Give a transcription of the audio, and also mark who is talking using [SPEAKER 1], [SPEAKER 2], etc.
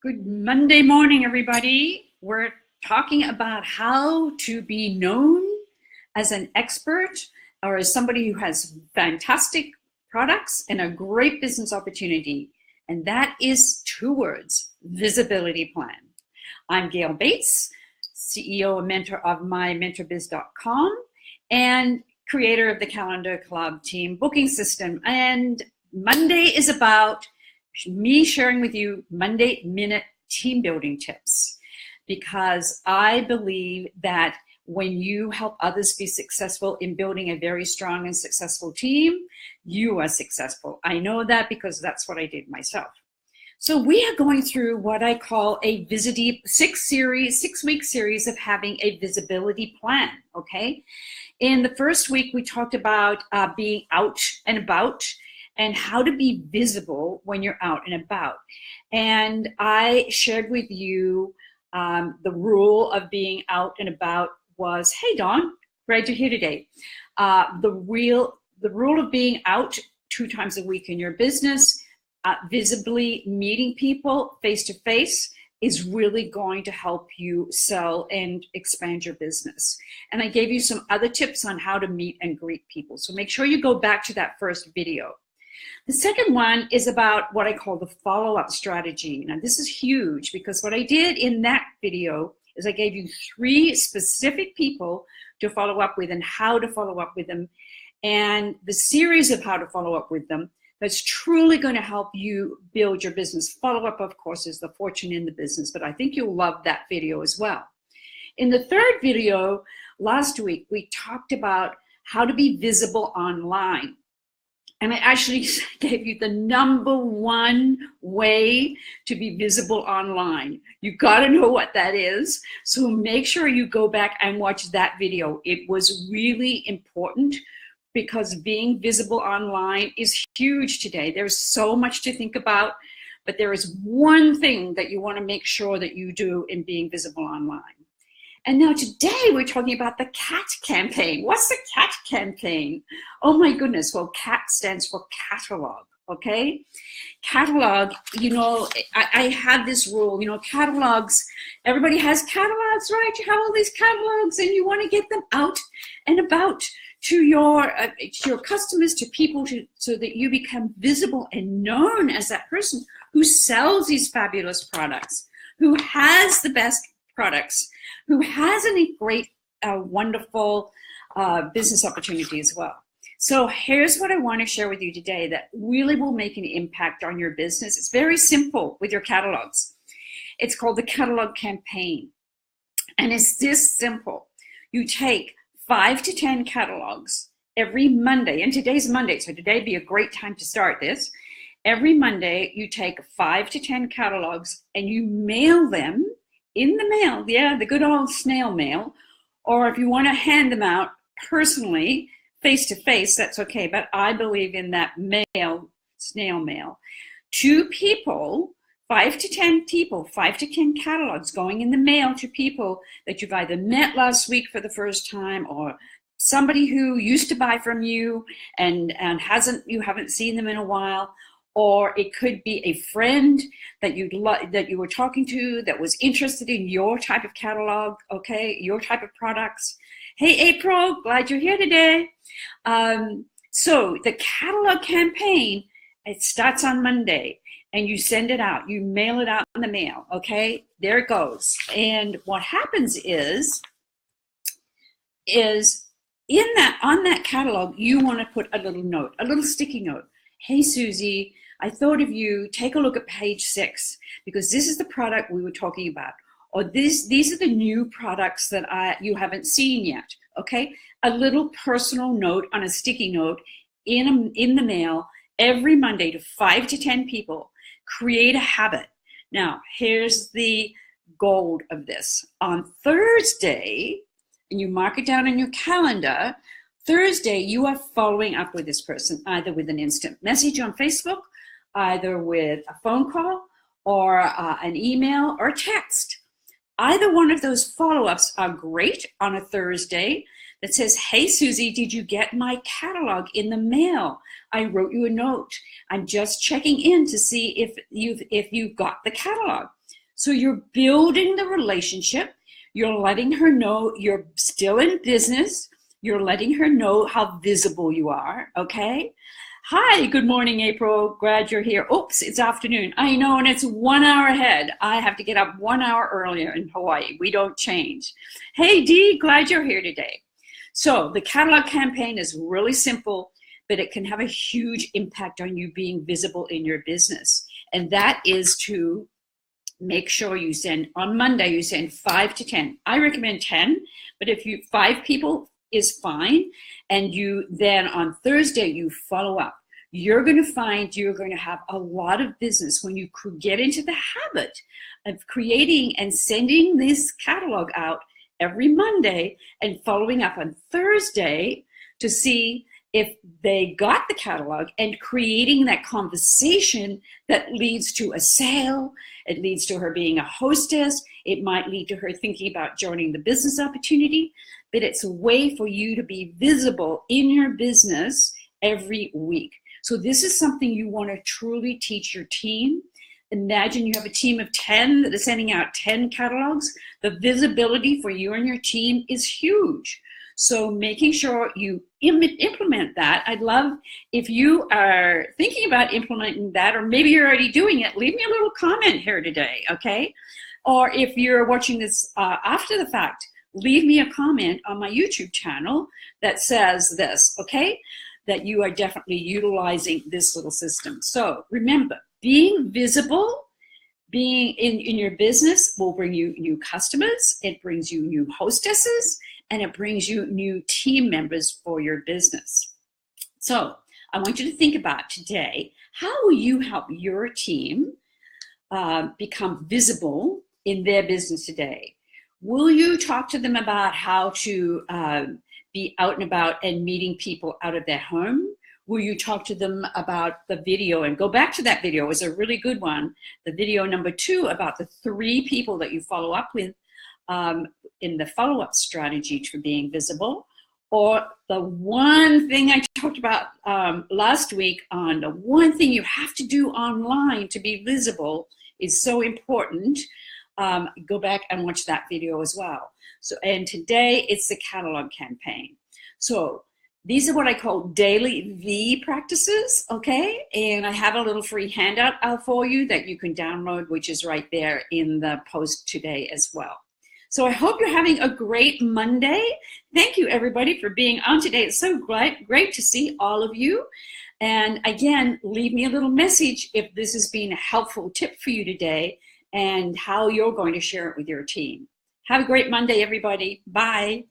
[SPEAKER 1] Good Monday morning, everybody. We're talking about how to be known as an expert or as somebody who has fantastic products and a great business opportunity. And that is two words: visibility plan. I'm Gale Bates, CEO and mentor of mymentorbiz.com and creator of the Calendar Club team booking system. And Monday is about me sharing with you Monday minute team building tips, because I believe that when you help others be successful in building a very strong and successful team, you are successful. I know that because that's what I did myself. So we are going through what I call a six-week series of having a visibility plan, okay? In the first week, we talked about being out and about and how to be visible when you're out and about. And I shared with you the rule of being out and about was, hey, Dawn, glad you're here today. The rule of being out 2 times a week in your business, visibly meeting people face-to-face is really going to help you sell and expand your business. And I gave you some other tips on how to meet and greet people. So make sure you go back to that first video. The second one is about what I call the follow-up strategy. Now, this is huge because what I did in that video is I gave you 3 specific people to follow up with and how to follow up with them, and the series of how to follow up with them that's truly going to help you build your business. Follow-up, of course, is the fortune in the business, but I think you'll love that video as well. In the third video last week, we talked about how to be visible online. And I actually gave you the #1 way to be visible online. You got to know what that is. So make sure you go back and watch that video. It was really important because being visible online is huge today. There's so much to think about, but there is one thing that you want to make sure that you do in being visible online. And now today we're talking about the CAT campaign. What's the CAT campaign? Oh my goodness. Well, CAT stands for catalog, okay? Catalog, you know, I have this rule, you know, catalogs, everybody has catalogs, right? You have all these catalogs and you want to get them out and about to your customers, to people, so that you become visible and known as that person who sells these fabulous products, who has the best products, who has a great, wonderful business opportunity as well. So here's what I want to share with you today that really will make an impact on your business. It's very simple with your catalogs. It's called the catalog campaign. And it's this simple. You take 5 to 10 catalogs every Monday, and today's Monday, so today would be a great time to start this. Every Monday, you take 5 to 10 catalogs and you mail them in the mail, yeah, the good old snail mail, or if you want to hand them out personally, face-to-face, that's okay, but I believe in that snail mail, to people, 5 to 10 people, 5 to 10 catalogs going in the mail to people that you've either met last week for the first time, or somebody who used to buy from you and you haven't seen them in a while. Or it could be a friend that you were talking to that was interested in your type of catalog, okay, your type of products. Hey, April, glad you're here today. So the catalog campaign, it starts on Monday, and you send it out. You mail it out in the mail, okay? There it goes. And what happens is on that catalog, you want to put a little note, a little sticky note. Hey, Susie, I thought of you. Take a look at page 6, because this is the product we were talking about. Or these are the new products that you haven't seen yet, okay? A little personal note on a sticky note in the mail every Monday to 5 to 10 people. Create a habit. Now, here's the gold of this. On Thursday, and you mark it down on your calendar, Thursday, you are following up with this person, either with an instant message on Facebook, either with a phone call, or an email or a text. Either one of those follow-ups are great on a Thursday that says, hey, Susie, did you get my catalog in the mail? I wrote you a note. I'm just checking in to see if you've got the catalog. So you're building the relationship. You're letting her know you're still in business. You're letting her know how visible you are, okay? Hi, good morning, April. Glad you're here. Oops, it's afternoon. I know, and it's 1 hour ahead. I have to get up 1 hour earlier in Hawaii. We don't change. Hey, Dee, glad you're here today. So the catalog campaign is really simple, but it can have a huge impact on you being visible in your business. And that is to make sure you send, on Monday, you send 5 to 10. I recommend 10, but if 5 people is fine, and you then on Thursday you follow up, you're going to find you're going to have a lot of business when you get into the habit of creating and sending this catalog out every Monday and following up on Thursday to see if they got the catalog, and creating that conversation that leads to a sale. It leads to her being a hostess. It might lead to her thinking about joining the business opportunity, but it's a way for you to be visible in your business every week. So this is something you want to truly teach your team. Imagine you have a team of 10 that is sending out 10 catalogs. The visibility for you and your team is huge. So making sure you implement that. I'd love if you are thinking about implementing that, or maybe you're already doing it, leave me a little comment here today, okay? Or if you're watching this after the fact, leave me a comment on my YouTube channel that says this, okay? That you are definitely utilizing this little system. So remember, being visible, being in your business will bring you new customers, it brings you new hostesses, and it brings you new team members for your business. So I want you to think about today, how will you help your team become visible in their business today? Will you talk to them about how to be out and about and meeting people out of their home? Will you talk to them about the video, and go back to that video? It was a really good one. The video number 2 about the 3 people that you follow up with in the follow-up strategy to being visible. Or the one thing I talked about last week on the one thing you have to do online to be visible is so important. Go back and watch that video as well. So, and today it's the catalog campaign. So these are what I call daily V practices, okay? And I have a little free handout out for you that you can download, which is right there in the post today as well. So I hope you're having a great Monday. Thank you, everybody, for being on today. It's so great to see all of you. And again, leave me a little message if this has been a helpful tip for you today and how you're going to share it with your team. Have a great Monday, everybody. Bye.